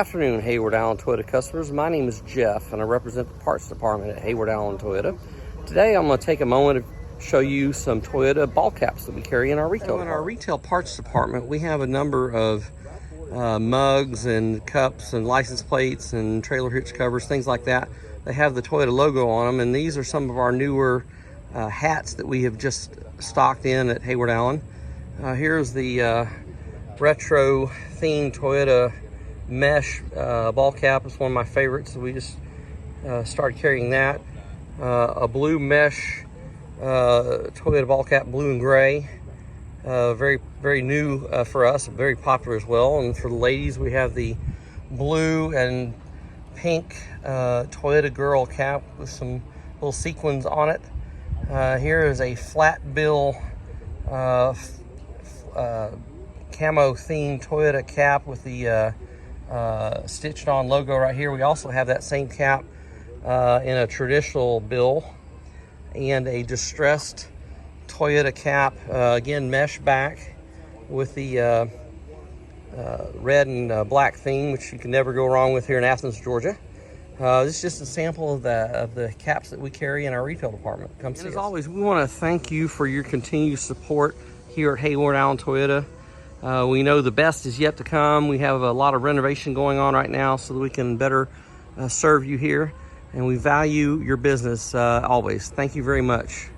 Good afternoon, Heyward Allen Toyota customers. My name is Jeff and I represent the parts department at Heyward Allen Toyota. Today I'm going to take a moment to show you some Toyota ball caps that we carry in our retail department. In our retail parts department, we have a number of mugs and cups and license plates and trailer hitch covers, things like that. They have the Toyota logo on them, and these are some of our newer hats that we have just stocked in at Heyward Allen. Here's the retro themed Toyota mesh ball cap. Is one of my favorites, so we just started carrying that. A blue mesh Toyota ball cap, blue and gray, very new for us, very popular as well. And for the ladies, we have the blue and pink Toyota girl cap with some little sequins on it. Here is a flat bill camo themed Toyota cap with the stitched on logo right here. We also have that same cap in a traditional bill, and a distressed Toyota cap, again mesh back with the red and black theme, which you can never go wrong with here in Athens, Georgia. This is just a sample of the caps that we carry in our retail department. Come see us. As always, we want to thank you for your continued support here at Heyward Allen Toyota. We know the best is yet to come. We have a lot of renovation going on right now so that we can better serve you here, and we value your business always. Thank you very much.